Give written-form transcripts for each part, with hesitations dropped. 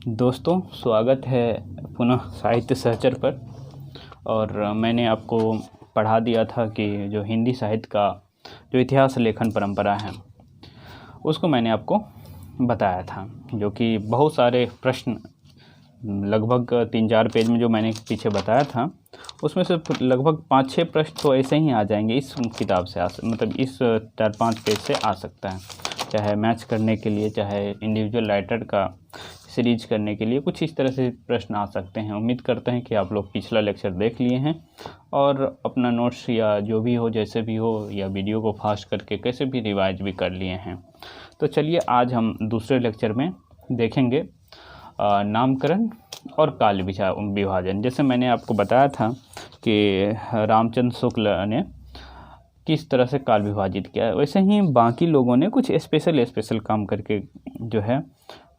दोस्तों, स्वागत है पुनः साहित्य सहचर पर। और मैंने आपको पढ़ा दिया था कि जो हिंदी साहित्य का जो इतिहास लेखन परंपरा है उसको मैंने आपको बताया था, जो कि बहुत सारे प्रश्न लगभग 3-4 पेज में जो मैंने पीछे बताया था उसमें से लगभग 5-6 प्रश्न तो ऐसे ही आ जाएंगे इस किताब से, मतलब इस 4-5 पेज से आ सकता है, चाहे मैच करने के लिए, चाहे इंडिविजुअल राइटर का सीरीज करने के लिए, कुछ इस तरह से प्रश्न आ सकते हैं। उम्मीद करते हैं कि आप लोग पिछला लेक्चर देख लिए हैं और अपना नोट्स या जो भी हो, जैसे भी हो, या वीडियो को फास्ट करके कैसे भी रिवाइज भी कर लिए हैं। तो चलिए आज हम दूसरे लेक्चर में देखेंगे नामकरण और काल विभाजन। जैसे मैंने आपको बताया था कि रामचंद्र शुक्ल ने किस तरह से काल विभाजित किया है, वैसे ही बाकी लोगों ने कुछ स्पेशल काम करके जो है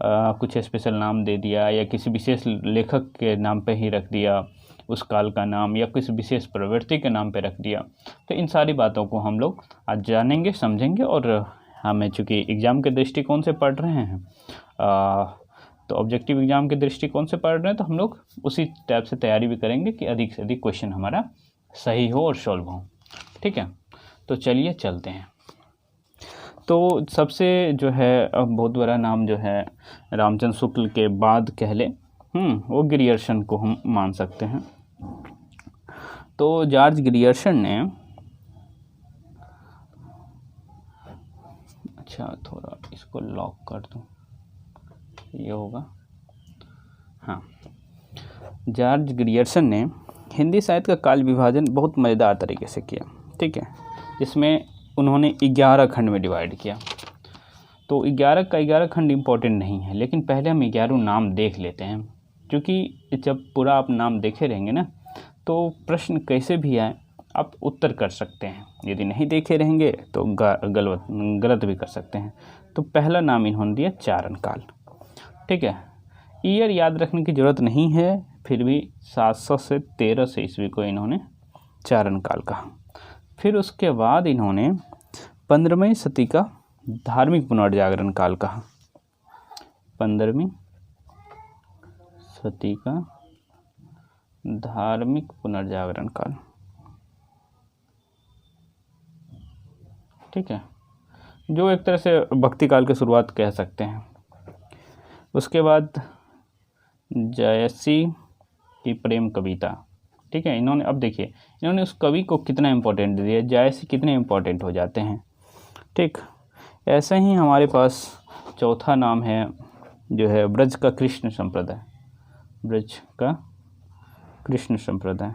कुछ स्पेशल नाम दे दिया, या किसी विशेष लेखक के नाम पे ही रख दिया उस काल का नाम, या किसी विशेष प्रवृत्ति के नाम पे रख दिया। तो इन सारी बातों को हम लोग आज जानेंगे, समझेंगे। और हमें चूँकि एग्ज़ाम के दृष्टिकोण से पढ़ रहे हैं, तो ऑब्जेक्टिव एग्ज़ाम के दृष्टिकोण से पढ़ रहे हैं, तो हम लोग उसी टाइप से तैयारी भी करेंगे कि अधिक से अधिक क्वेश्चन हमारा सही हो और सॉल्व हो। ठीक है, तो चलिए चलते हैं। तो सबसे जो है बहुत बड़ा नाम जो है रामचंद्र शुक्ल के बाद कह ले वो ग्रियर्सन को हम मान सकते हैं। तो जॉर्ज ग्रियर्सन ने, अच्छा थोड़ा इसको लॉक कर दूं, ये होगा, हाँ। जॉर्ज ग्रियर्सन ने हिंदी साहित्य का काल विभाजन बहुत मज़ेदार तरीके से किया। ठीक है, जिसमें उन्होंने 11 खंड में डिवाइड किया। तो 11 का 11 खंड इम्पोर्टेंट नहीं है, लेकिन पहले हम 11 नाम देख लेते हैं, क्योंकि जब पूरा आप नाम देखे रहेंगे ना, तो प्रश्न कैसे भी आए आप उत्तर कर सकते हैं। यदि नहीं देखे रहेंगे तो गलत भी कर सकते हैं। तो पहला नाम इन्होंने दिया चारणकाल। ठीक है, ईयर याद रखने की ज़रूरत नहीं है, फिर भी 700 से 1300 ईस्वी को इन्होंने चारणकाल कहा। फिर उसके बाद इन्होंने 15वीं सदी का धार्मिक पुनर्जागरण काल कहा। 15वीं सदी का धार्मिक पुनर्जागरण काल। ठीक है, जो एक तरह से भक्ति काल की शुरुआत कह सकते हैं। उसके बाद जयसी की प्रेम कविता। ठीक है, इन्होंने, अब देखिए इन्होंने उस कवि को कितना इम्पोर्टेंट दे दिया, जयसी कितने इम्पोर्टेंट हो जाते हैं। ठीक, ऐसे ही हमारे पास चौथा नाम है जो है ब्रज का कृष्ण संप्रदाय। ब्रज का कृष्ण संप्रदाय।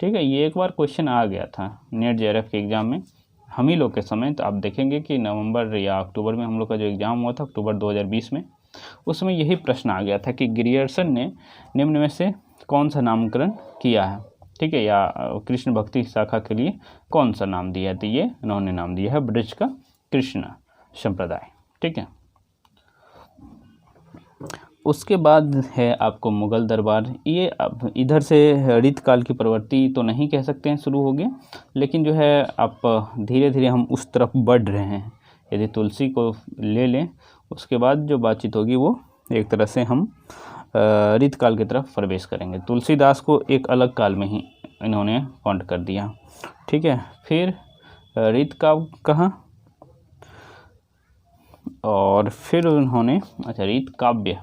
ठीक है, ये एक बार क्वेश्चन आ गया था नेट जेआरएफ के एग्ज़ाम में हम ही लोग के समय। तो आप देखेंगे कि नवंबर या अक्टूबर में हम लोग का जो एग्ज़ाम हुआ था, अक्टूबर 2020 में, उसमें यही प्रश्न आ गया था कि ग्रियर्सन ने निम्न में से कौन सा नामकरण किया है। ठीक है, या कृष्ण भक्ति शाखा के लिए कौन सा नाम दिया है। तो ये इन्होंने नाम दिया है ब्रज का कृष्ण संप्रदाय। ठीक है, उसके बाद है आपको मुगल दरबार। ये अब इधर से रीतकाल की प्रवृत्ति तो नहीं कह सकते हैं शुरू हो गया, लेकिन जो है आप धीरे धीरे हम उस तरफ बढ़ रहे हैं। यदि तुलसी को ले लें, उसके बाद जो बातचीत होगी वो एक तरह से हम रीतकाल की तरफ प्रवेश करेंगे। तुलसीदास को एक अलग काल में ही इन्होंने काउंट कर दिया। ठीक है, फिर रीतकाल कहा, और फिर उन्होंने, अच्छा, रीत काव्य।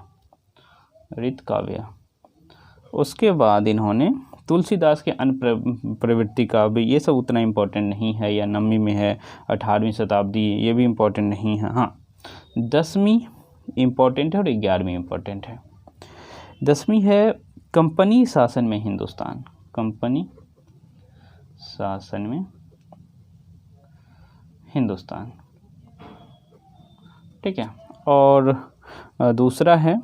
उसके बाद इन्होंने तुलसीदास के अन्य प्रवृत्ति काव्य, ये सब उतना इम्पोर्टेंट नहीं है, या 9वीं में है, 18वीं शताब्दी, ये भी इम्पोर्टेंट नहीं है। हाँ, 10वीं इम्पोर्टेंट है और 11वीं इम्पोर्टेंट है। 10वीं है कंपनी शासन में हिंदुस्तान। कंपनी शासन में हिंदुस्तान। ठीक है, और दूसरा है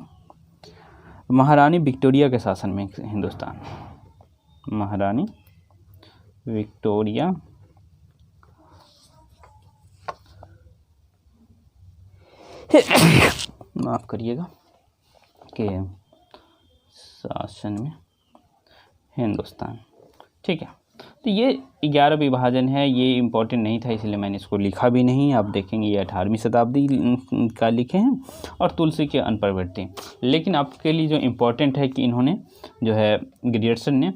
महारानी विक्टोरिया के शासन में हिंदुस्तान। महारानी विक्टोरिया माफ़ करिएगा के शासन में हिंदुस्तान। ठीक है, तो ये 11 विभाजन है, ये इम्पोर्टेंट नहीं था इसलिए मैंने इसको लिखा भी नहीं। आप देखेंगे ये 18वीं शताब्दी का लिखे हैं और तुलसी के अनप्रवृत्ति। लेकिन आपके लिए जो इम्पोर्टेंट है कि इन्होंने जो है ग्रियर्सन ने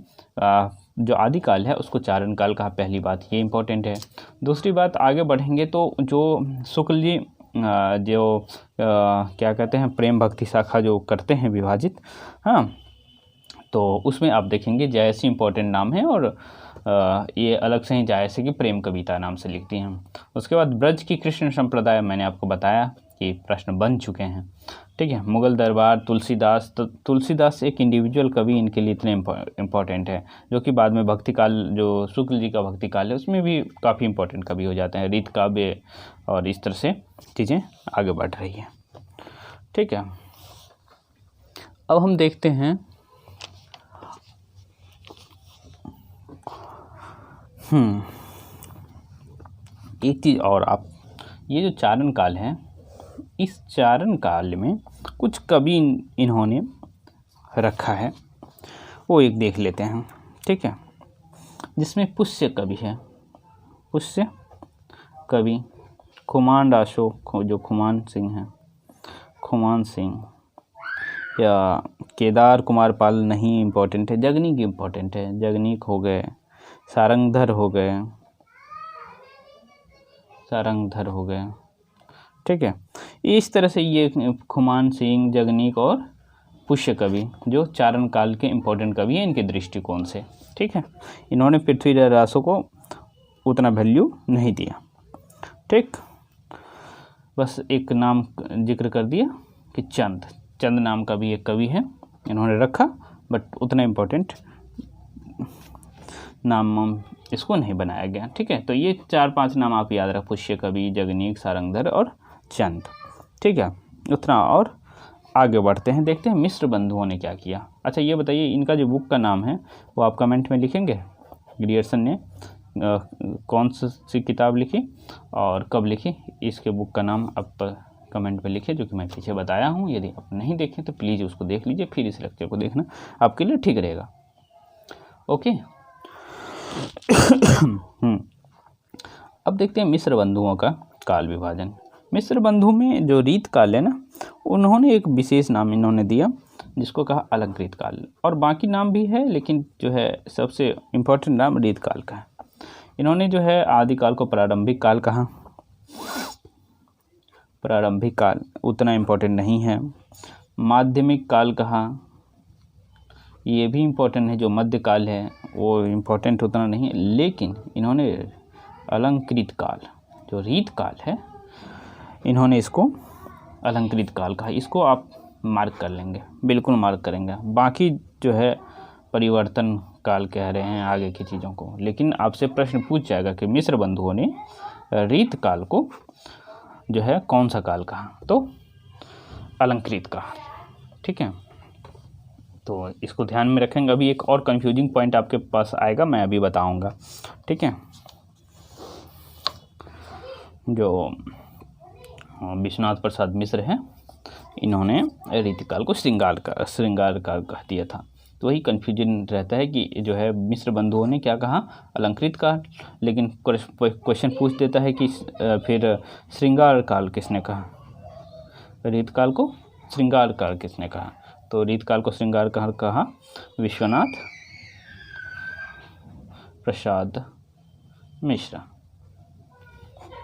जो आदिकाल है उसको चारण काल कहा, पहली बात ये इम्पोर्टेंट है। दूसरी बात आगे बढ़ेंगे तो जो शुक्ल जी जो क्या कहते हैं प्रेम भक्ति शाखा जो करते हैं विभाजित, हाँ, तो उसमें आप देखेंगे जायसी इम्पोर्टेंट नाम है और ये अलग से ही जायसी की प्रेम कविता नाम से लिखती हैं। उसके बाद ब्रज की कृष्ण संप्रदाय मैंने आपको बताया कि प्रश्न बन चुके हैं, ठीक है। मुगल दरबार, तुलसीदास, तो तुलसीदास एक इंडिविजुअल कवि इनके लिए इतने इम्पोर्टेंट है, जो कि बाद में भक्ति काल जो शुक्ल जी का भक्ति काल है उसमें भी काफ़ी इम्पोर्टेंट कवि हो जाते हैं, रीत काव्य और इस तरह से चीज़ें आगे बढ़ रही है, ठीक है। अब हम देखते हैं एक चीज़ और, आप ये जो चारण काल है इस चारण काल में कुछ कवि इन्होंने रखा है वो एक देख लेते हैं, ठीक है। जिसमें पुष्य कवि है, पुष्य कवि खुमान अशोक, जो खुमान सिंह हैं, खुमान सिंह या केदार कुमार पाल नहीं इम्पोर्टेंट है, जगनीक इम्पोर्टेंट है, जगनीक हो गए, सारंगधर हो गए, सारंगधर हो गए, ठीक है। इस तरह से ये खुमान सिंह, जगनीक और पुष्य कवि जो चारण काल के इम्पोर्टेंट कवि हैं इनके दृष्टिकोण से, ठीक है। इन्होंने पृथ्वीराज रासो को उतना वैल्यू नहीं दिया, ठीक। बस एक नाम जिक्र कर दिया कि चंद नाम का भी एक कवि है, इन्होंने रखा बट उतना इम्पोर्टेंट नाम इसको नहीं बनाया गया, ठीक है। तो ये 4-5 नाम आप याद रख, पुष्य कवि, जगनीक, सारंगधर और चंद, ठीक है। उतना और आगे बढ़ते हैं, देखते हैं मिश्र बंधुओं ने क्या किया। अच्छा ये बताइए इनका जो बुक का नाम है वो आप कमेंट में लिखेंगे, ग्रियर्सन ने कौन सी किताब लिखी और कब लिखी, इसके बुक का नाम आप कमेंट में लिखिए, जो कि मैं पीछे बताया हूँ। यदि आप नहीं देखें तो प्लीज़ उसको देख लीजिए, फिर इस लेक्चर को देखना आपके लिए ठीक रहेगा, ओके। अब देखते हैं मिश्र बंधुओं का काल विभाजन। मिश्र बंधु में जो रीत काल है ना, उन्होंने एक विशेष नाम इन्होंने दिया जिसको कहा अलंकृत काल, और बाकी नाम भी है लेकिन जो है सबसे इम्पोर्टेंट नाम रीत काल का है। इन्होंने जो है आदिकाल को प्रारंभिक काल कहा, प्रारंभिक काल उतना इम्पोर्टेंट नहीं है। माध्यमिक काल कहा, ये भी इम्पोर्टेंट है, जो मध्यकाल है वो इम्पोर्टेंट उतना नहीं है। लेकिन इन्होंने अलंकृत काल, जो रीत काल है, इन्होंने इसको अलंकृत काल कहा। इसको आप मार्क कर लेंगे, बिल्कुल मार्क करेंगे। बाकी जो है परिवर्तन काल कह रहे हैं आगे की चीज़ों को, लेकिन आपसे प्रश्न पूछ जाएगा कि मिश्र बंधुओं ने रीत काल को जो है कौन सा काल कहा, तो अलंकृत कहा, ठीक है। तो इसको ध्यान में रखेंगे। अभी एक और कंफ्यूजिंग पॉइंट आपके पास आएगा, मैं अभी बताऊंगा, ठीक है। जो विश्वनाथ प्रसाद मिश्र हैं, इन्होंने रीतिकाल को श्रृंगार काल कह दिया था। तो वही कन्फ्यूजन रहता है कि जो है मिश्र बंधुओं ने क्या कहा, अलंकृत काल, लेकिन क्वेश्चन पूछ देता है कि फिर श्रृंगार काल किसने कहा, रीतकाल को श्रृंगार काल किसने कहा। तो रीतकाल को श्रृंगार काल कहा विश्वनाथ प्रसाद मिश्र,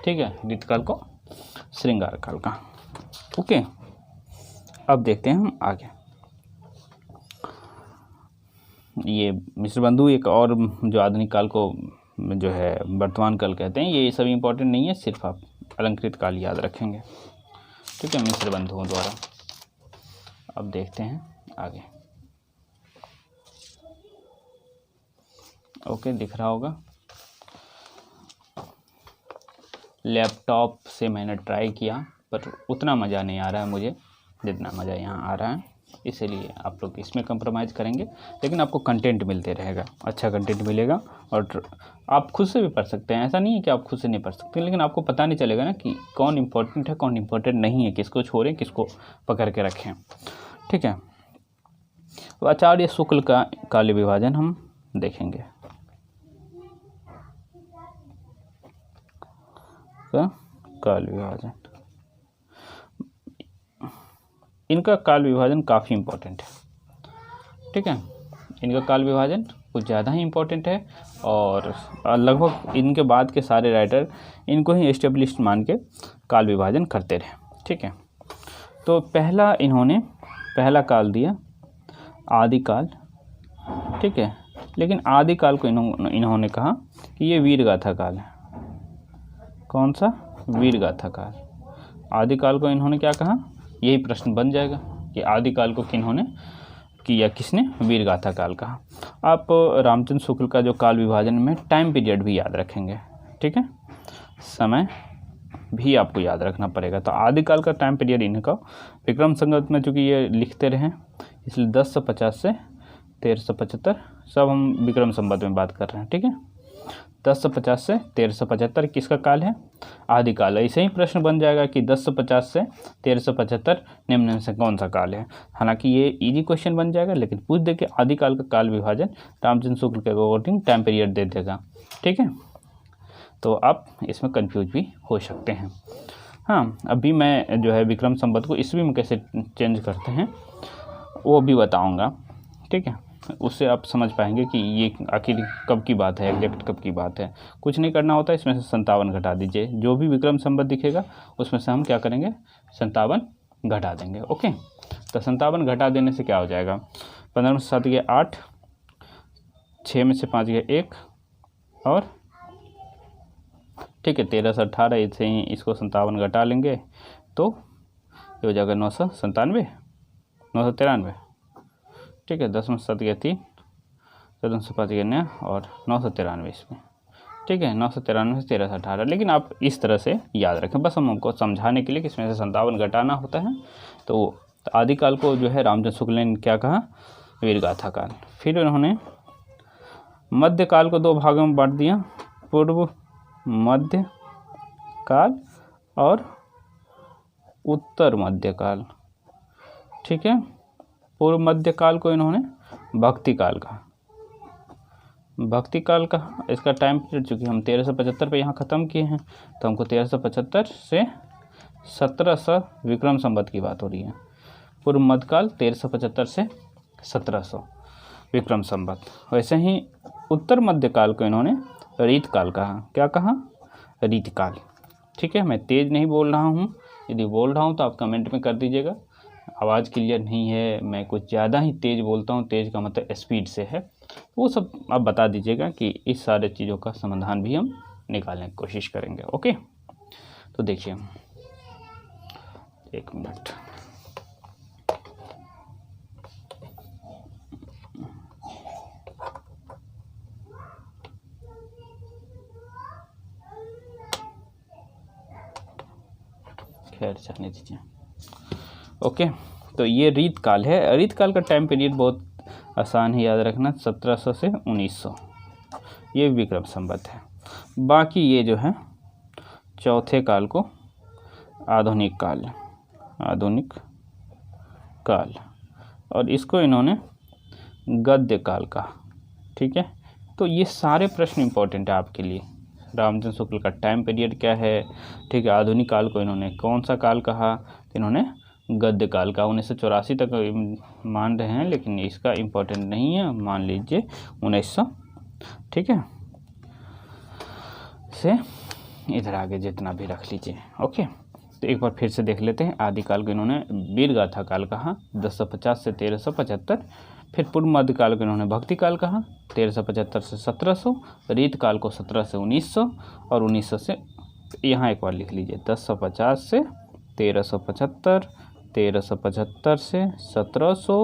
ठीक है। रीतकाल को श्रृंगार काल का, ओके। अब देखते हैं हम आगे। ये मिश्र बंधु एक और जो आधुनिक काल को जो है वर्तमान काल कहते हैं, ये सभी इंपॉर्टेंट नहीं है, सिर्फ आप अलंकृत काल याद रखेंगे, ठीक है, मिश्र बंधुओं द्वारा। अब देखते हैं आगे, ओके, दिख रहा होगा। लैपटॉप से मैंने ट्राई किया पर उतना मज़ा नहीं आ रहा है मुझे जितना मज़ा यहाँ आ रहा है, इसीलिए आप लोग इसमें कंप्रोमाइज़ करेंगे। लेकिन आपको कंटेंट मिलते रहेगा, अच्छा कंटेंट मिलेगा, और आप खुद से भी पढ़ सकते हैं। ऐसा नहीं है कि आप खुद से नहीं पढ़ सकते, लेकिन आपको पता नहीं चलेगा ना कि कौन इम्पोर्टेंट है कौन इम्पोर्टेंट नहीं है, किसको छोड़ें किसको पकड़ के रखें, ठीक है। तो आचार्य शुक्ल का काल विभाजन हम देखेंगे। का काल विभाजन। इनका काल विभाजन काफ़ी इम्पोर्टेंट है, ठीक है। इनका काल विभाजन कुछ ज़्यादा ही इम्पोर्टेंट है और लगभग इनके बाद के सारे राइटर इनको ही एस्टेब्लिश्ड मान के काल विभाजन करते रहे, ठीक है। तो इन्होंने पहला काल दिया आदिकाल, ठीक है। लेकिन आदिकाल को इन्होंने कहा कि ये वीरगाथा काल है। कौन सा? वीरगाथा काल। आदिकाल को इन्होंने क्या कहा? यही प्रश्न बन जाएगा कि आदिकाल को किसने वीरगाथा काल कहा। आप रामचंद्र शुक्ल का जो काल विभाजन में टाइम पीरियड भी याद रखेंगे, ठीक है, समय भी आपको याद रखना पड़ेगा। तो आदिकाल का टाइम पीरियड इनका विक्रम संवत में चूँकि ये लिखते रहे इसलिए 1050 से 1375, सब हम विक्रम संवत में बात कर रहे हैं, ठीक है। 1050 से 1375 किसका काल है? आदिकाल। ऐसे ही प्रश्न बन जाएगा कि 1050 से 1375 निम्न से कौन सा काल है। हालांकि ये इजी क्वेश्चन बन जाएगा, लेकिन पूछ दे कि आदिकाल का काल विभाजन रामचंद्र शुक्ल के अकॉर्डिंग टाइम पीरियड दे देगा, ठीक है। तो आप इसमें कंफ्यूज भी हो सकते हैं। हाँ, अभी मैं जो है विक्रम संवत को ईस्वी में कैसे चेंज करते हैं वो भी बताऊँगा, ठीक है। उससे आप समझ पाएंगे कि ये आखिर कब की बात है, एग्जैक्ट कब की बात है। कुछ नहीं करना होता, इसमें से 57 घटा दीजिए। जो भी विक्रम संवत दिखेगा उसमें से हम क्या करेंगे? 57 घटा देंगे, ओके। तो 57 घटा देने से क्या हो जाएगा? 15 में से 7 गया 8, 6 में से 5 गया 1 और ठीक है 13 से 18, इससे ही इसको 57 घटा लेंगे तो ये हो जाएगा 997, 993, ठीक है। 10 में 7 गया 3, 14 से 5 गया 9 और 993 इसमें, ठीक है। 993 से 13 से 18, लेकिन आप इस तरह से याद रखें, बस हमको समझाने के लिए कि इसमें से 57 घटाना होता है। तो आदिकाल को जो है रामचंद्र शुक्ल ने क्या कहा? वीरगाथा काल। फिर उन्होंने मध्यकाल को 2 भागों में बांट दिया, पूर्व मध्य काल और उत्तर मध्यकाल, ठीक है। पूर्व मध्यकाल को इन्होंने भक्ति काल कहा। भक्ति काल कहा, इसका टाइम पीरियड चूँकि हम 1375 पे यहाँ ख़त्म किए हैं तो हमको 1375 से 1700 विक्रम संवत की बात हो रही है। पूर्व मध्यकाल 1375 से 1700 विक्रम संवत। वैसे ही उत्तर मध्यकाल को इन्होंने रीतकाल कहा। क्या कहा? रीतकाल, ठीक है। मैं तेज़ नहीं बोल रहा हूँ, यदि बोल रहा हूँ तो आप कमेंट में कर दीजिएगा। आवाज़ क्लियर नहीं है, मैं कुछ ज़्यादा ही तेज़ बोलता हूँ, तेज़ का मतलब स्पीड से है, वो सब आप बता दीजिएगा कि इस सारे चीज़ों का समाधान भी हम निकालने की कोशिश करेंगे, ओके। तो देखिए 1 मिनट, खैर जाने दीजिए, ओके। तो ये रीतकाल है। रीतकाल का टाइम पीरियड बहुत आसान ही याद रखना, 1700 से 1900, ये विक्रम संवत है। बाकी ये जो है चौथे काल को आधुनिक काल और इसको इन्होंने गद्य काल कहा, ठीक है। तो ये सारे प्रश्न इंपॉर्टेंट है आपके लिए। रामचंद्र शुक्ल का टाइम पीरियड क्या है, ठीक है। आधुनिक काल को इन्होंने कौन सा काल कहा? इन्होंने गद्य काल का 1984 तक मान रहे हैं, लेकिन इसका इम्पोर्टेंट नहीं है, मान लीजिए 1900, ठीक है। से इधर आगे जितना भी रख लीजिए, ओके। तो एक बार फिर से देख लेते हैं। आदिकाल को इन्होंने वीरगाथा काल कहा 1050 से 1375, फिर पूर्व मध्यकाल को इन्होंने भक्ति काल कहा 1375 से 1700, रीतकाल को 17 से 1900 और 1900 से, यहाँ एक बार लिख लीजिए 1050 से 1375, 1375 से 1700,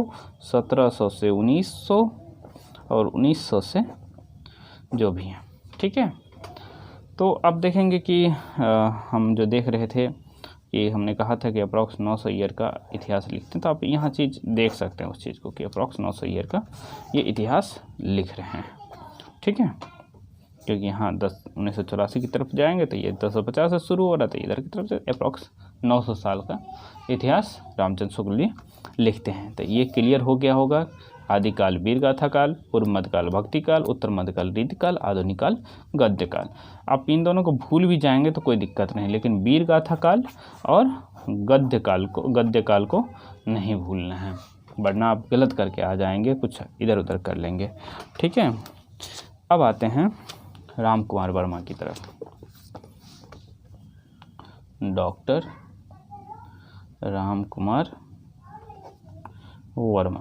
1700 से 1900 और 1900 से जो भी है, ठीक है। तो अब देखेंगे कि हम जो देख रहे थे कि हमने कहा था कि अप्रॉक्स 900 ईयर का इतिहास लिखते हैं, तो आप यहाँ चीज़ देख सकते हैं उस चीज़ को कि अप्रॉक्स 900 ईयर का ये इतिहास लिख रहे हैं, ठीक है। क्योंकि यहाँ 1984 की तरफ जाएंगे तो ये 1050 से शुरू हो रहा था, इधर की तरफ से अप्रॉक्स 900 साल का इतिहास रामचंद्र शुक्ल लिखते हैं। तो ये क्लियर हो गया होगा आदिकाल वीर गाथा काल, पूर्व मध्यकाल भक्ति काल, उत्तर मध्यकाल रीति काल, आधुनिक काल गद्य काल। आप इन दोनों को भूल भी जाएंगे तो कोई दिक्कत नहीं, लेकिन वीर गाथा काल और गद्य काल को नहीं भूलना है, वरना आप गलत करके आ जाएंगे, कुछ इधर उधर कर लेंगे। ठीक है, अब आते हैं राम कुमार वर्मा की तरफ। डॉक्टर राम कुमार वर्मा।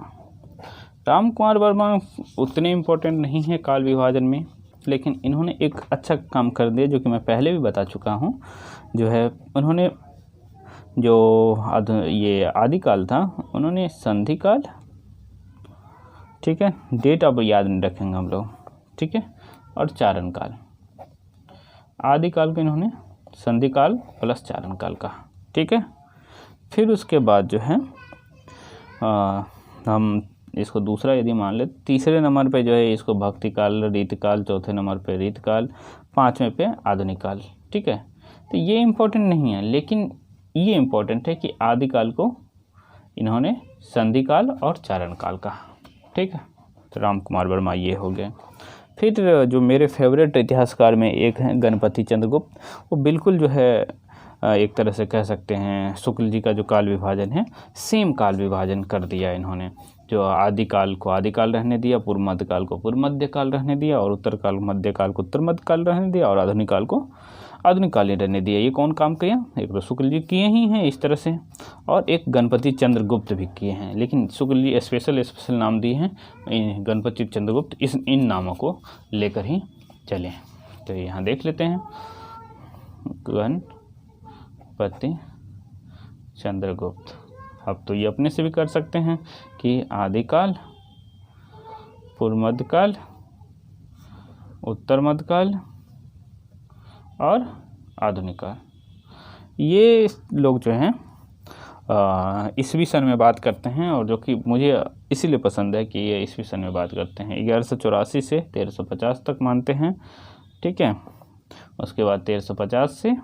राम कुमार वर्मा उतने इम्पोर्टेंट नहीं है काल विभाजन में, लेकिन इन्होंने एक अच्छा काम कर दिया जो कि मैं पहले भी बता चुका हूँ। जो है उन्होंने जो ये आदिकाल था, उन्होंने संधि काल, ठीक है, डेट अब याद नहीं रखेंगे हम लोग, ठीक है, और चारण काल। आदिकाल को इन्होंने संधि काल प्लस चारण काल कहा। ठीक है, फिर उसके बाद जो है हम इसको दूसरा यदि मान ले, तीसरे नंबर पे जो है इसको भक्ति काल, रीति काल, चौथे नंबर पे रीति काल, पाँचवें पे आधुनिक काल। ठीक है, तो ये इम्पोर्टेंट नहीं है, लेकिन ये इम्पोर्टेंट है कि आदिकाल को इन्होंने संधि काल और चारण काल कहा। ठीक है, तो राम कुमार वर्मा ये हो गए। फिर जो मेरे फेवरेट इतिहासकार में एक हैं गणपति चंद्रगुप्त, वो बिल्कुल जो है एक तरह से कह सकते हैं शुक्ल जी का जो काल विभाजन है सेम काल विभाजन कर दिया इन्होंने। जो आदिकाल को आदिकाल रहने दिया, पूर्व मध्यकाल को पूर्व मध्यकाल रहने दिया, और उत्तर काल मध्यकाल को उत्तर मध्यकाल रहने दिया, और आधुनिक काल को आधुनिक काल ही रहने दिया। ये कौन काम किया? एक तो शुक्ल जी किए ही हैं इस तरह से, और एक गणपति चंद्रगुप्त भी किए हैं, लेकिन शुक्ल जी स्पेशल नाम दिए हैं, गणपति चंद्रगुप्त इन नामों को लेकर ही चले। तो यहाँ देख लेते हैं, गणपति चंद्रगुप्त। अब तो ये अपने से भी कर सकते हैं कि आदिकाल, पूर्व मध्यकाल, उत्तर मध्यकाल और आधुनिक काल। ये लोग जो हैं ईस्वी सन में बात करते हैं, और जो कि मुझे इसीलिए पसंद है कि ये ईस्वी सन में बात करते हैं। 1184 से 1350 तक मानते हैं। ठीक है, उसके बाद 1350 से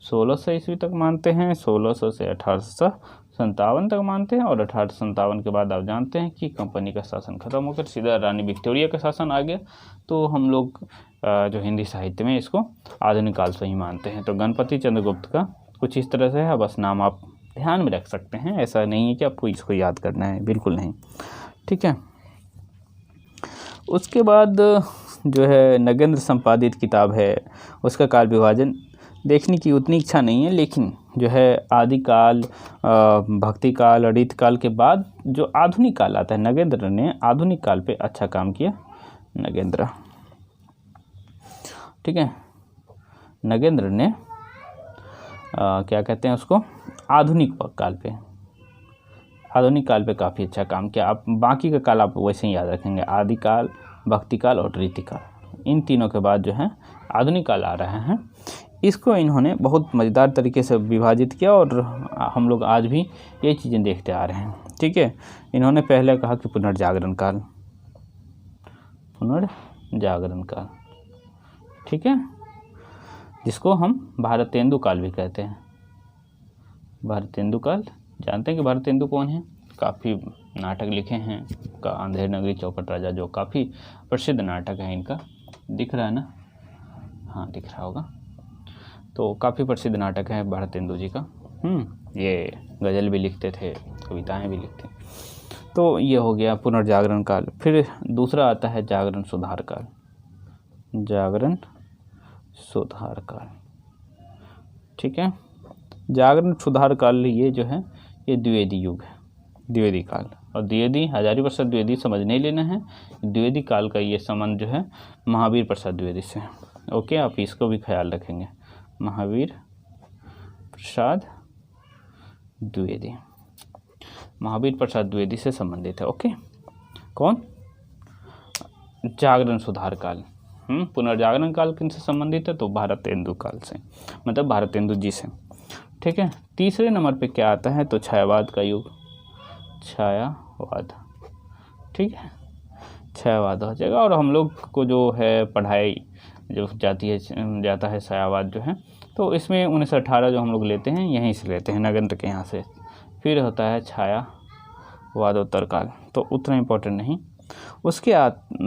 1600 ईस्वी तक मानते हैं, 1600 से 1857 तक मानते हैं, और 1857 के बाद आप जानते हैं कि कंपनी का शासन खत्म होकर सीधा रानी विक्टोरिया का शासन आ गया। तो हम लोग जो हिंदी साहित्य में इसको आधुनिक काल से ही मानते हैं। तो गणपति चंद्रगुप्त का कुछ इस तरह से है, बस नाम आप ध्यान में रख सकते हैं, ऐसा नहीं है कि आपको इसको याद करना है, बिल्कुल नहीं। ठीक है, उसके बाद जो है नगेंद्र संपादित किताब है, उसका काल विभाजन देखने की उतनी इच्छा नहीं है, लेकिन जो है आदिकाल, भक्ति काल, रीति काल के बाद जो आधुनिक काल आता है, नगेंद्र ने आधुनिक काल पे अच्छा काम किया। नगेंद्र, ठीक है, नगेंद्र ने क्या कहते हैं उसको, आधुनिक काल पे काफ़ी अच्छा काम किया। आप बाकी का काल आप वैसे ही याद रखेंगे, आदिकाल, भक्ति काल और रीति काल, इन तीनों के बाद जो है आधुनिक काल आ रहे हैं। इसको इन्होंने बहुत मज़ेदार तरीके से विभाजित किया, और हम लोग आज भी ये चीज़ें देखते आ रहे हैं। ठीक है, इन्होंने पहले कहा कि पुनर्जागरण काल, ठीक है, जिसको हम भारतेंदु काल भी कहते हैं। भारतेंदु काल, जानते हैं कि भारतेंदु कौन है? काफ़ी नाटक लिखे हैं, का अंधेर नगरी चौपट राजा, जो काफ़ी प्रसिद्ध नाटक है इनका, दिख रहा है ना? हाँ, दिख रहा होगा। तो काफ़ी प्रसिद्ध नाटक है भारतेंदु जी का। ये गज़ल भी लिखते थे, कविताएं भी लिखते। तो ये हो गया पुनर्जागरण काल। फिर दूसरा आता है जागरण सुधार काल। ठीक है, जागरण सुधार काल ये जो है ये द्विवेदी युग है, द्विवेदी काल। और द्विवेदी, हजारी प्रसाद द्विवेदी समझ नहीं लेना है, द्विवेदी काल का ये संबंध जो है महावीर प्रसाद द्विवेदी से। ओके, आप इसको भी ख्याल रखेंगे, महावीर प्रसाद द्विवेदी से संबंधित है। ओके, कौन? जागरण सुधार काल। पुनर्जागरण काल किनसे संबंधित है? तो भारतेंदु काल से, मतलब भारतेंदु जी से। ठीक है, तीसरे नंबर पे क्या आता है? तो छायावाद का युग, छायावाद। ठीक है, छायावाद हो जाएगा। और हम लोग को जो है पढ़ाई जो जाता है छायावाद जो है, तो इसमें 1918 जो हम लोग लेते हैं यहीं से लेते हैं, नगेंद्र के यहाँ से। फिर होता है वादोत्तर काल, तो उतना इम्पोर्टेंट नहीं। उसके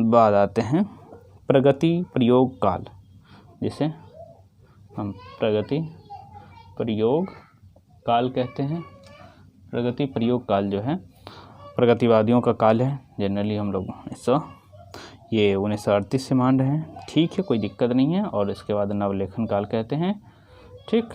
बाद आते हैं प्रगति प्रयोग काल, जिसे हम प्रगति प्रयोग काल कहते हैं। प्रगति प्रयोग काल जो है प्रगतिवादियों का काल है। जनरली हम लोग ये 1938 से मान रहे हैं, ठीक है, कोई दिक्कत नहीं है। और इसके बाद नवलेखन काल कहते हैं, ठीक।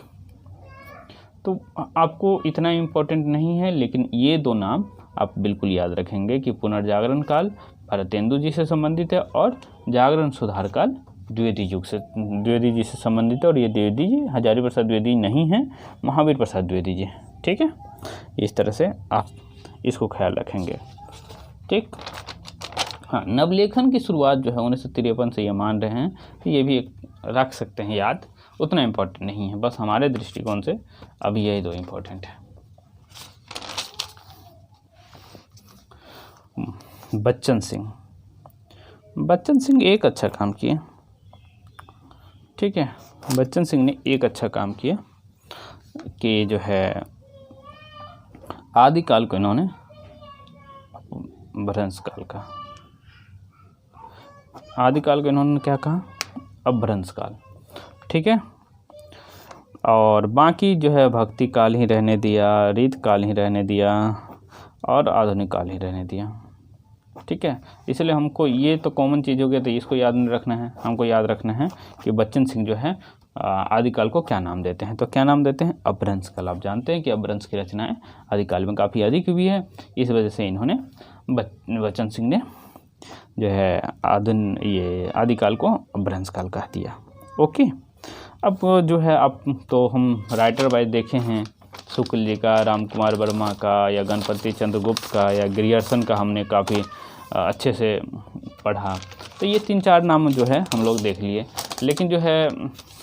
तो आपको इतना इम्पोर्टेंट नहीं है, लेकिन ये दो नाम आप बिल्कुल याद रखेंगे कि पुनर्जागरण काल भारतेंदु जी से संबंधित है और जागरण सुधार काल द्विवेदी जी से संबंधित है। और ये द्विवेदी जी हजारी प्रसाद द्विवेदी नहीं हैं, महावीर प्रसाद द्विवेदी जी, ठीक है। इस तरह से आप इसको ख्याल रखेंगे, ठीक। हाँ, नवलेखन की शुरुआत जो है 1953 से ये मान रहे हैं, तो ये भी एक रख सकते हैं याद, उतना इम्पोर्टेंट नहीं है। बस हमारे दृष्टिकोण से अभी यही दो इम्पोर्टेंट है। बच्चन सिंह एक अच्छा काम किए, ठीक है। बच्चन सिंह ने एक अच्छा काम किया कि जो है आदिकाल को इन्होंने अपभ्रंश काल का, आदिकाल को इन्होंने क्या कहा, अपभ्रंश काल, ठीक है। और बाकी जो है भक्ति काल ही रहने दिया, रीत काल ही रहने दिया और आधुनिक काल ही रहने दिया, ठीक है। इसलिए हमको ये तो कॉमन चीज़ हो गया, तो इसको याद नहीं रखना है। हमको याद रखना है कि बच्चन सिंह जो है आदिकाल को क्या नाम देते हैं, तो क्या नाम देते हैं, अपभ्रंश काल। आप जानते हैं कि अपभ्रंश की रचनाएं आदिकाल में काफ़ी अधिक हुई है, इस वजह से इन्होंने बच्चन सिंह ने जो है आदिकाल को अपभ्रंश काल कह दिया, ओके। अब जो है अब तो हम राइटर वाइज देखे हैं, शुक्ल जी का, राम कुमार वर्मा का, या गणपति चंद्रगुप्त का, या ग्रियर्सन का हमने काफ़ी अच्छे से पढ़ा। तो ये 3-4 नाम जो है हम लोग देख लिए, लेकिन जो है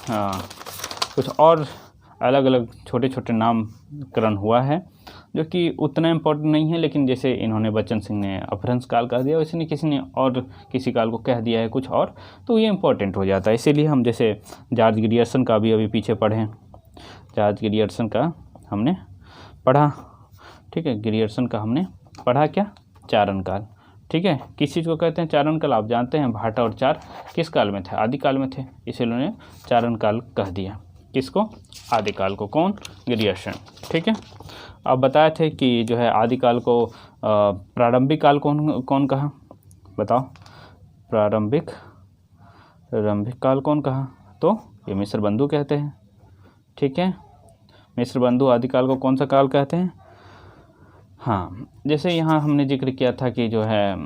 कुछ और अलग अलग छोटे छोटे नामकरण हुआ है जो कि उतना इम्पोर्टेंट नहीं है। लेकिन जैसे इन्होंने बच्चन सिंह ने अपभ्रंश काल कह दिया, वैसे किसी ने और किसी काल को कह दिया है कुछ और, तो ये इम्पोर्टेंट हो जाता है। इसीलिए हम जैसे जॉर्ज ग्रियर्सन का भी अभी पीछे पढ़ें, जॉर्ज ग्रियर्सन का हमने पढ़ा, ठीक है। ग्रियर्सन का हमने पढ़ा क्या, चारण काल, ठीक है। किस चीज़ को कहते हैं चारण काल, आप जानते हैं भाटा और चार किस काल में थे, आदिकाल में थे, इसलिए उन्होंने चारण काल कह दिया। किसको, आदिकाल को, कौन, ग्रियर्सन, ठीक है। अब बताए थे कि जो है आदिकाल को प्रारंभिक काल कौन कहा, बताओ, प्रारंभिक काल कौन कहा, तो ये मिस्र बंधु कहते हैं, ठीक है। मिस्र बंधु आदिकाल को कौन सा काल कहते हैं। हाँ, जैसे यहाँ हमने जिक्र किया था कि जो है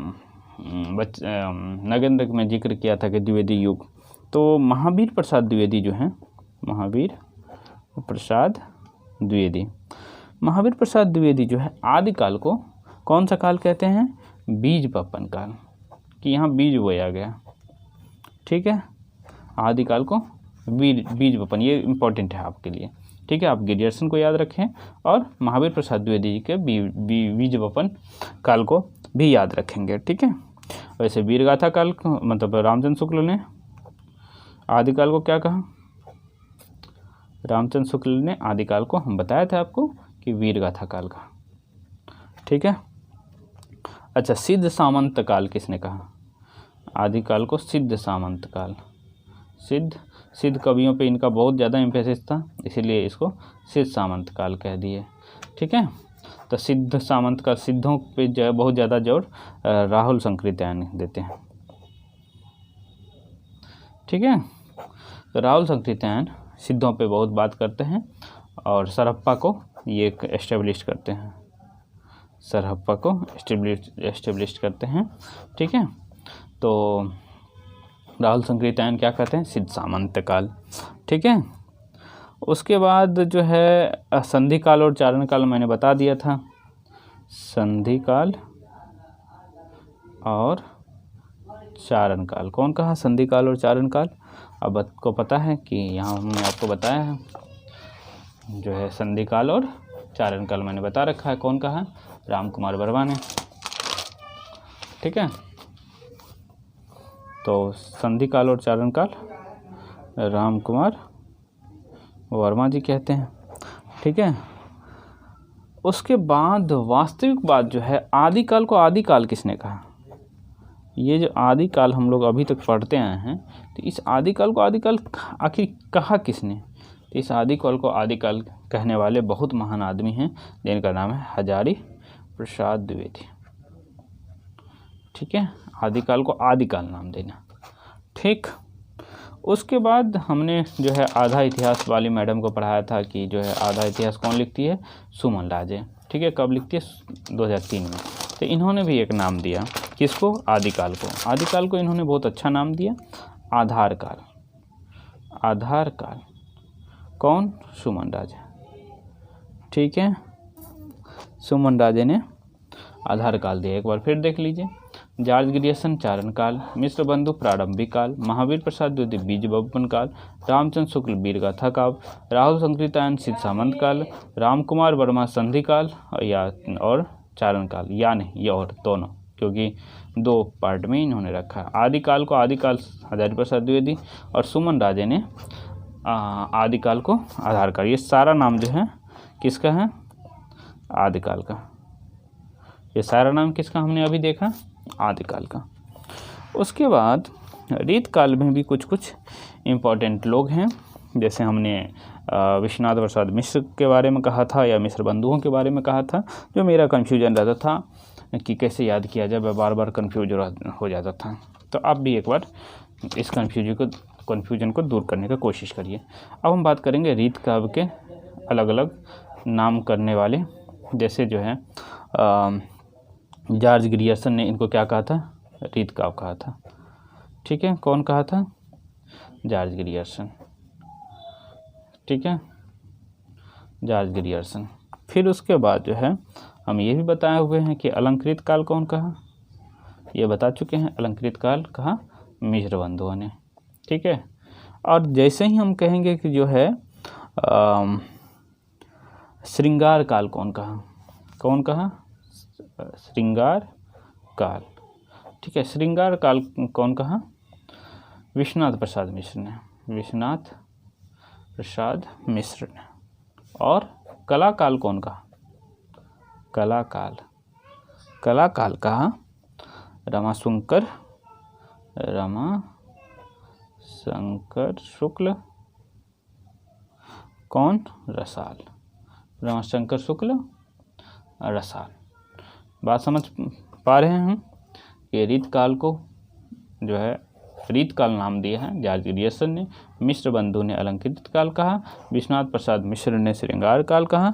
नगेंद्र में जिक्र किया था कि द्विवेदी युग, तो महावीर प्रसाद द्विवेदी जो हैं, महावीर प्रसाद द्विवेदी जो है आदिकाल को कौन सा काल कहते हैं, बीज बपन काल, कि यहाँ बीज बोया गया, ठीक है। आदिकाल को बीज बपन, ये इम्पोर्टेंट है आपके लिए, ठीक है। आप ग्रियर्सन को याद रखें और महावीर प्रसाद द्विवेदी जी के बीज बपन काल को भी याद रखेंगे, ठीक है। वैसे वीरगाथा काल मतलब रामचंद्र शुक्ल ने आदिकाल को क्या कहा, रामचंद्र शुक्ल ने आदिकाल को हम बताया था आपको कि वीरगाथा काल का, ठीक है। अच्छा, सिद्ध सामंत काल किसने कहा, आदिकाल को सिद्ध सामंत काल, सिद्ध कवियों पे इनका बहुत ज़्यादा एम्फेसिस था, इसीलिए इसको सिद्ध सामंत काल कह दिए, ठीक है। तो सिद्ध सामंत का, सिद्धों पे जो है बहुत ज़्यादा जोर राहुल संकृत्यायन देते हैं, ठीक है। तो राहुल संकृत्यायन सिद्धों पे बहुत बात करते हैं और सरहप्पा को ये एस्टेब्लिश करते हैं, सरहप्पा को एस्टेब्लिश करते हैं, ठीक है। तो राहुल संकृत्यायन क्या कहते हैं, सिद्ध सामंत काल, ठीक है। उसके बाद जो है संधि काल और चारण काल मैंने बता दिया था, संधि काल और चारण काल, कौन कहा, संधि काल और चारण काल। अब आपको पता है कि यहाँ हमने आपको बताया है जो है संधि काल और चारण काल मैंने बता रखा है, कौन कहा, राम कुमार वर्मा ने, ठीक है। तो संधि काल और चारण काल राम कुमार वर्मा जी कहते हैं, ठीक है। उसके बाद वास्तविक बात जो है, आदिकाल को आदिकाल किसने कहा? ये जो आदिकाल हम लोग अभी तक पढ़ते आए हैं, तो इस आदिकाल को आदिकाल आखिर कहा किसने? तो इस आदिकाल को आदिकाल कहने वाले बहुत महान आदमी हैं, जिनका नाम है हजारी प्रसाद द्विवेदी। ठीक है, आदिकाल को आदिकाल नाम देना। ठीक, उसके बाद हमने जो है आधा इतिहास वाली मैडम को पढ़ाया था कि जो है आधा इतिहास कौन लिखती है? सुमन राजे। ठीक है, कब लिखती है? 2003 में। तो इन्होंने भी एक नाम दिया, किसको? आदिकाल को। आदिकाल को इन्होंने बहुत अच्छा नाम दिया, आधार काल। आधार काल कौन? सुमन राजे। ठीक है, सुमन राजे ने आधार काल दिया। एक बार फिर देख लीजिए, जॉर्ज ग्रियर्सन चारण काल, मिश्र बंधु प्रारंभिक काल, महावीर प्रसाद द्विवेदी बीज बपन काल, रामचंद्र शुक्ल वीरगाथा काल, राहुल संकृतायन सिद्ध सामंत काल, रामकुमार वर्मा संधि काल या और चारण काल, या नहीं ये और दोनों, क्योंकि दो पार्ट में इन्होंने रखा। आदिकाल को आदिकाल हजारी प्रसाद द्विवेदी और सुमन राजे ने आदिकाल को आधार काल। ये सारा नाम जो है किसका है? आदिकाल का। ये सारा नाम किसका हमने अभी देखा? आदिकाल का। उसके बाद रीत काल में भी कुछ कुछ इम्पोर्टेंट लोग हैं, जैसे हमने विश्वनाथ प्रसाद मिश्र के बारे में कहा था या मिश्र बंधुओं के बारे में कहा था, जो मेरा कन्फ्यूजन रहता था कि कैसे याद किया जाए, मैं बार बार कन्फ्यूज हो जाता था। तो आप भी एक बार इस कन्फ्यूजन को दूर करने का कोशिश करिए। अब हम बात करेंगे रीत काव्य के अलग अलग नाम करने वाले, जैसे जो है जॉर्ज ग्रियर्सन ने इनको क्या कहा था? रीत काव्य कहा था। ठीक है, कौन कहा था? George Grierson. ठीक है, जॉर्ज ग्रियर्सन। फिर उसके बाद जो है हम ये भी बताए हुए हैं कि अलंकृत काल कौन कहा? ये बता चुके हैं, अलंकृत काल कहा मिश्र बंधुओं ने। ठीक है, और जैसे ही हम कहेंगे कि जो है श्रृंगार काल कौन कहा? कौन कहा? श्रृंगार काल। ठीक है, श्रृंगार काल कौन कहा? विश्वनाथ प्रसाद मिश्र ने। विश्वनाथ प्रसाद मिश्र ने। और कला काल कौन कहा? कला काल। कला काल कहा रमाशंकर शुक्ल। कौन? रसाल। रमाशंकर शुक्ल रसाल। बात समझ पा रहे हैं हम? ये रीत काल को जो है रीत काल नाम दिया है जॉर्ज ग्रियर्सन ने, मिश्र बंधु ने अलंकृत काल कहा, विश्वनाथ प्रसाद मिश्र ने श्रृंगार काल कहा।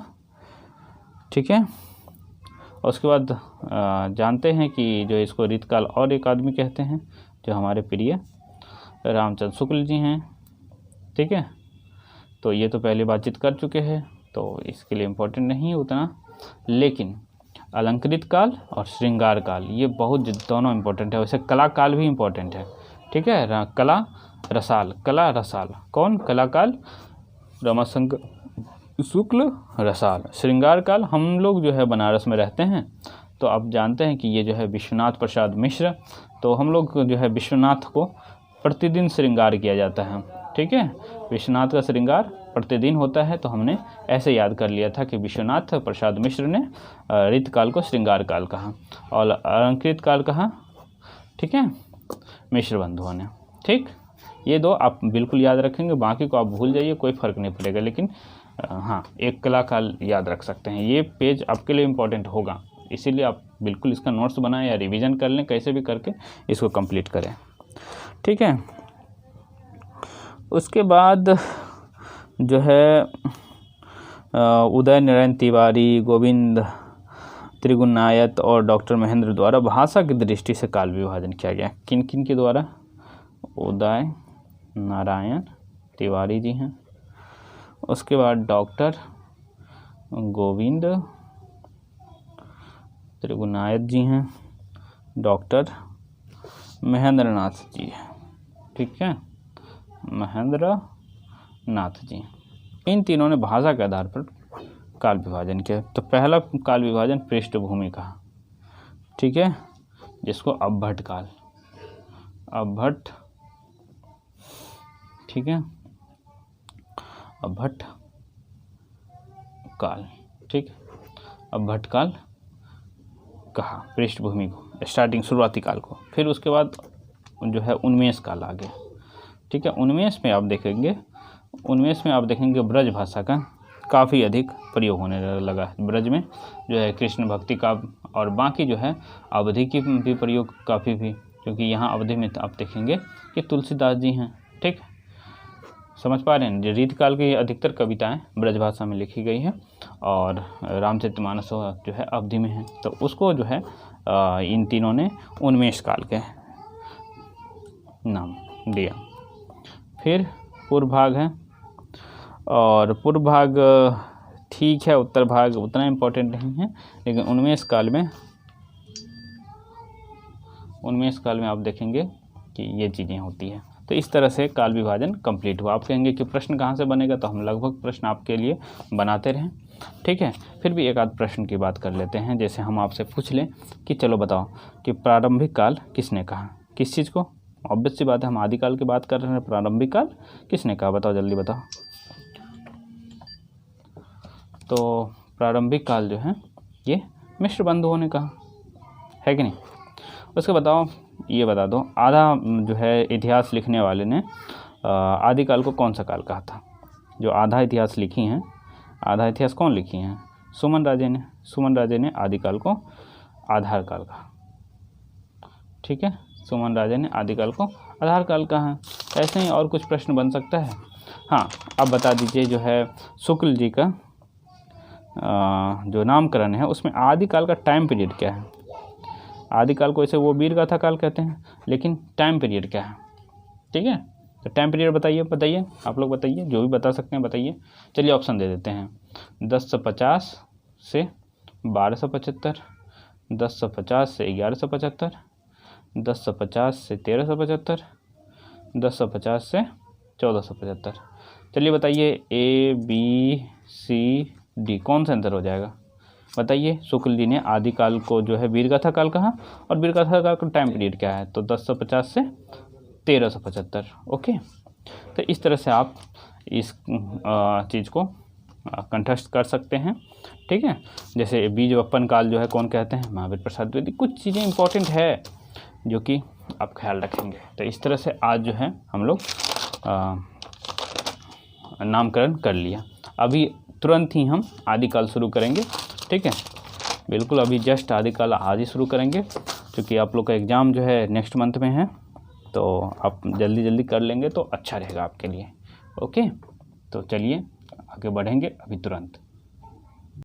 ठीक है, और उसके बाद जानते हैं कि जो इसको रीत काल और एक आदमी कहते हैं, जो हमारे प्रिय रामचंद्र शुक्ल जी हैं। ठीक है, तो ये तो पहले बातचीत कर चुके हैं, तो इसके लिए इम्पोर्टेंट नहीं है उतना, लेकिन अलंकृत काल और श्रृंगार काल ये बहुत दोनों इम्पोर्टेंट है। वैसे कला काल भी इम्पोर्टेंट है। ठीक है, कला रसाल। कला रसाल कौन? कला काल रमाशंकर शुक्ल रसाल। श्रृंगार काल हम लोग जो है बनारस में रहते हैं, तो आप जानते हैं कि ये जो है विश्वनाथ प्रसाद मिश्र, तो हम लोग जो है विश्वनाथ को प्रतिदिन श्रृंगार किया जाता है। ठीक है, विश्वनाथ का श्रृंगार प्रतिदिन होता है, तो हमने ऐसे याद कर लिया था कि विश्वनाथ प्रसाद मिश्र ने रीत काल को श्रृंगार काल कहा और अलंकृत काल कहा। ठीक है, मिश्र बंधुओं ने। ठीक, ये दो आप बिल्कुल याद रखेंगे, बाकी को आप भूल जाइए, कोई फ़र्क नहीं पड़ेगा, लेकिन हाँ एक कला काल याद रख सकते हैं। ये पेज आपके लिए इम्पोर्टेंट होगा, इसीलिए आप बिल्कुल इसका नोट्स बनाएं या रिवीजन कर लें, कैसे भी करके इसको कंप्लीट करें। ठीक है, उसके बाद जो है उदय नारायण तिवारी, गोविंद त्रिगुणायत और डॉक्टर महेंद्र द्वारा भाषा की दृष्टि से काल विभाजन किया गया। किन किन के द्वारा? उदय नारायण तिवारी जी हैं, उसके बाद डॉक्टर गोविंद त्रिगुणायत जी हैं, डॉक्टर महेंद्र नाथ जी हैं। ठीक है, महेंद्र नाथ जी, इन तीनों ने भाषा के आधार पर काल विभाजन किया। तो पहला काल विभाजन पृष्ठभूमि का। ठीक है, जिसको अभट्ट काल, अभट्ट। ठीक है, अभट्ट काल। ठीक, अब भट्टकाल कहा पृष्ठभूमि को, स्टार्टिंग शुरुआती काल को। फिर उसके बाद जो है उन्मेष काल आ गया। ठीक है, उन्मेष में आप देखेंगे ब्रज भाषा का काफ़ी अधिक प्रयोग होने लगा। ब्रज में जो है कृष्ण भक्ति का और बाकी जो है अवधि की भी प्रयोग काफ़ी भी, क्योंकि यहाँ अवधि में आप देखेंगे कि तुलसीदास जी हैं। ठीक, समझ पा रहे हैं। जो रीतकाल की अधिकतर कविताएं ब्रजभाषा में लिखी गई है और रामचरितमानस जो है अवधि में है, तो उसको जो है इन तीनों ने उन्मेष काल के नाम दिया। फिर पूर्व भाग है, और पूर्व भाग ठीक है, उत्तर भाग उतना इम्पोर्टेंट नहीं है, लेकिन उन्मेष काल में आप देखेंगे कि ये चीज़ें होती हैं। तो इस तरह से काल विभाजन कंप्लीट हुआ। आप कहेंगे कि प्रश्न कहाँ से बनेगा, तो हम लगभग प्रश्न आपके लिए बनाते रहें। ठीक है, फिर भी एक आध प्रश्न की बात कर लेते हैं। जैसे हम आपसे पूछ लें कि चलो बताओ कि प्रारंभिक काल किसने कहा, किस चीज़ को? ऑब्वियस सी बात है, हम आदिकाल की बात कर रहे हैं, प्रारंभिक काल किसने कहा, बताओ जल्दी बताओ। तो प्रारंभिक काल जो है ये मिश्र बंधुओं ने कहा है कि नहीं। उसके बताओ, ये बता दो, आधा जो है इतिहास लिखने वाले ने आदिकाल को कौन सा काल कहा था? जो आधा इतिहास लिखी हैं, आधा इतिहास कौन लिखी हैं? सुमन राजे ने आदिकाल को आधार काल कहा। ठीक है, सुमन राजे ने आदिकाल को आधार काल कहा है। ऐसे ही और कुछ प्रश्न बन सकता है। हाँ, अब बता दीजिए, जो है शुक्ल जी का जो नामकरण है उसमें आदिकाल का टाइम पीरियड क्या है? आदिकाल को ऐसे वो वीर गाथा काल कहते हैं, लेकिन टाइम पीरियड क्या है? ठीक है, तो टाइम पीरियड बताइए आप लोग बताइए, जो भी बता सकते हैं बताइए। चलिए ऑप्शन दे देते हैं। 1050 से 1275, 1050 से 1175, 1050 से 1375, 1050 से 1475। चलिए बताइए, A, B, C, D कौन सा आंसर हो जाएगा? बताइए। शुक्ल जी ने आदिकाल को जो है वीरगाथा काल कहा, और वीरगाथा काल का टाइम पीरियड क्या है? तो 1050 से 1375। ओके, तो इस तरह से आप इस चीज़ को कंठस्थ कर सकते हैं। ठीक है, जैसे बीज वपन काल जो है कौन कहते हैं? महावीर प्रसाद द्विवेदी। कुछ चीज़ें इंपॉर्टेंट है जो कि आप ख्याल रखेंगे। तो इस तरह से आज जो है हम लोग नामकरण कर लिया। अभी तुरंत ही हम आदिकाल शुरू करेंगे। ठीक है, बिल्कुल अभी जस्ट आदिकाल आज ही शुरू करेंगे, क्योंकि आप लोग का एग्ज़ाम जो है नेक्स्ट मंथ में है, तो आप जल्दी कर लेंगे तो अच्छा रहेगा आपके लिए। ओके, तो चलिए आगे बढ़ेंगे अभी तुरंत।